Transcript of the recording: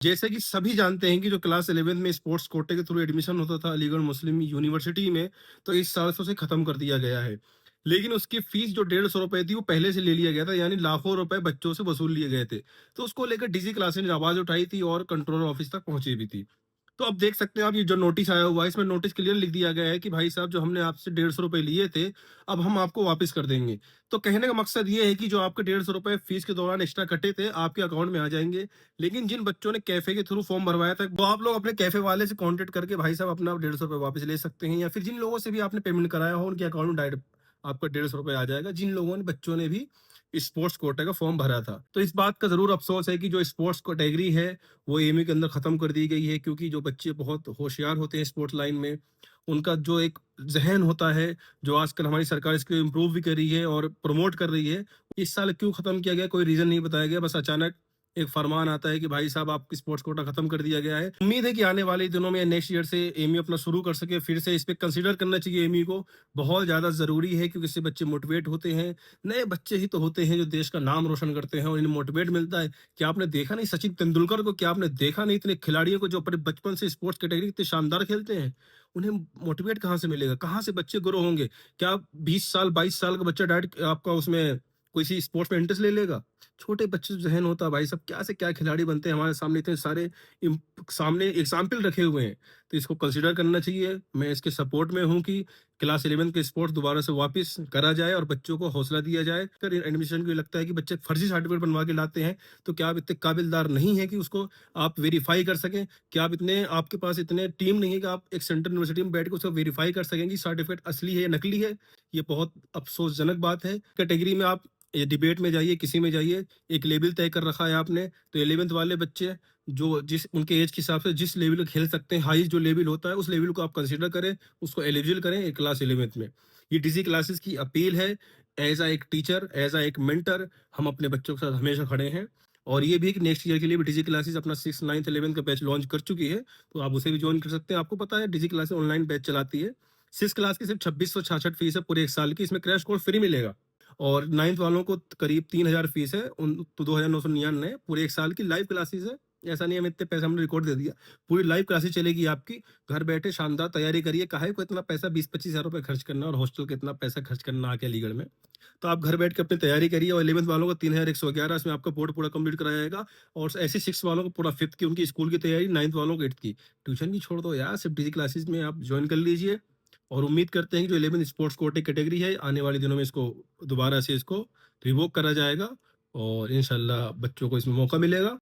जैसे कि सभी जानते हैं कि जो क्लास 11 में स्पोर्ट्स कोटे के थ्रू एडमिशन होता था अलीगढ़ मुस्लिम यूनिवर्सिटी में, तो इस साल से उसे खत्म कर दिया गया है। लेकिन उसकी फीस जो 150 रुपए थी वो पहले से ले लिया गया था, यानी लाखों रुपए बच्चों से वसूल लिए गए थे। तो उसको लेकर डीजी क्लासेस ने आवाज उठाई थी और कंट्रोलर ऑफिस तक पहुंची भी थी। तो अब देख सकते हैं आप, ये जो नोटिस आया हुआ है इसमें नोटिस क्लियर लिख दिया गया है कि भाई साहब, जो हमने आपसे 150 रुपए लिए थे, अब हम आपको वापस कर देंगे। तो कहने का मकसद ये है कि जो आपके 150 रुपए फीस के दौरान एक्स्ट्रा कटे थे, आपके अकाउंट में आ जाएंगे। लेकिन जिन बच्चों ने कैफे के थ्रू फॉर्म भरवाया था, वो आप लोग अपने कैफे वाले से कांटेक्ट करके भाई साहब अपना 150 रुपए वापस ले सकते हैं, या फिर जिन लोगों से भी आपने पेमेंट कराया हो उनके अकाउंट में डायरेक्ट आपका 150 रुपए आ जाएगा, जिन लोगों ने बच्चों ने भी स्पोर्ट्स कोटा का फॉर्म भरा था। तो इस बात का जरूर अफसोस है कि जो स्पोर्ट्स कैटेगरी है वो एमयू के अंदर खत्म कर दी गई है, क्योंकि जो बच्चे बहुत होशियार होते हैं स्पोर्ट्स लाइन में, उनका जो एक जहन होता है, जो आजकल हमारी सरकार इसको इम्प्रूव भी कर रही है और प्रमोट कर रही है, इस साल क्यों खत्म किया गया कोई रीजन नहीं बताया गया। बस अचानक एक फरमान आता है कि भाई साहब, आपकी स्पोर्ट्स कोटा खत्म कर दिया गया है। उम्मीद है कि आने वाले दिनों में नेक्स्ट ईयर से एमयू अपना शुरू कर सके, फिर से इस पे कंसीडर करना चाहिए एमयू को। बहुत ज्यादा जरूरी है, क्योंकि इससे बच्चे मोटिवेट होते हैं। नए बच्चे ही तो होते हैं जो देश का नाम रोशन करते हैं और इन्हें मोटिवेट मिलता है। क्या आपने देखा नहीं सचिन तेंदुलकर को? क्या आपने देखा नहीं इतने खिलाड़ियों को जो अपने बचपन से स्पोर्ट्स कैटेगरी इतने शानदार खेलते हैं? उन्हें मोटिवेट कहाँ से मिलेगा? कहाँ से बच्चे ग्रो होंगे? क्या 20 साल 22 साल का बच्चा डायरेक्ट आपका उसमें किसी स्पोर्ट्स में इंटरेस्ट ले लेगा? छोटे बच्चे जो जहन होता है भाई साहब, क्या से क्या खिलाड़ी बनते हैं हमारे सामने, इतने सारे सामने एग्जाम्पल रखे हुए हैं। तो इसको कंसिडर करना चाहिए। मैं इसके सपोर्ट में हूँ कि क्लास 11 के स्पोर्ट्स दोबारा से वापस करा जाए और बच्चों को हौसला दिया जाए। अगर एडमिशन को ये लगता है कि बच्चे फर्जी सर्टिफिकेट बनवा के लाते हैं, तो क्या आप इतने काबिलदार नहीं है कि उसको आप वेरीफाई कर सकें? क्या आप इतने, आपके पास इतने टीम नहीं है कि आप एक सेंट्रल यूनिवर्सिटी में बैठ के उसको वेरीफाई कर सकें कि सर्टिफिकेट असली है या नकली है? ये बहुत अफसोसजनक बात है। कैटेगरी में आप ये डिबेट में जाइए, किसी में जाइए, एक लेवल तय कर रखा है आपने, तो 11th वाले बच्चे जो जिस उनके एज के हिसाब से जिस लेवल खेल सकते हैं, हाई जो लेवल होता है, उस लेवल को आप कंसीडर करें, उसको एलिजिबल करें क्लास 11th में। ये डीसी क्लासेस की अपील है। एज अ एक टीचर, एज अ एक मेंटर, हम अपने बच्चों के साथ हमेशा खड़े हैं। और ये भी कि नेक्स्ट ईयर के लिए भी डीजी क्लासेस अपना 6th 9th 11th का बैच लॉन्च कर चुकी है, तो आप उसे भी ज्वाइन कर सकते हैं। आपको पता है डीजी क्लासेस ऑनलाइन बैच चलाती है। 6 क्लास की सिर्फ 2666 फीस है पूरे एक साल की, इसमें क्रैश कोर्स फ्री मिलेगा। और 9th वालों को करीब 3000 फीस है, उन तो 2999 पूरे एक साल की लाइव क्लासेस है। ऐसा नहीं है हम इतने पैसे हमने रिकॉर्ड दे दिया, पूरी लाइव क्लासेस चलेगी आपकी। घर बैठे शानदार तैयारी करिए, काहे को इतना पैसा 20-25 हजार रुपए खर्च करना और हॉस्टल का इतना पैसा खर्च करना आके अलीगढ़ में। तो आप घर बैठ के अपनी तैयारी करिए। और 11th वालों को 3111 इसमें आपका बोर्ड पूरा कंप्लीट कराया जाएगा। और ऐसे 6 वालों को पूरा 5th की उनकी स्कूल की तैयारी, 9th वालों को 8th की। ट्यूशन की छोड़ दो यार, सिर्फ डीजी क्लासेस में आप ज्वाइन कर लीजिए। और उम्मीद करते हैं कि जो 11th स्पोर्ट्स कोटे कैटेगरी है, आने वाले दिनों में इसको दोबारा से इसको रिवोक करा जाएगा और इंशाल्लाह बच्चों को इसमें मौका मिलेगा।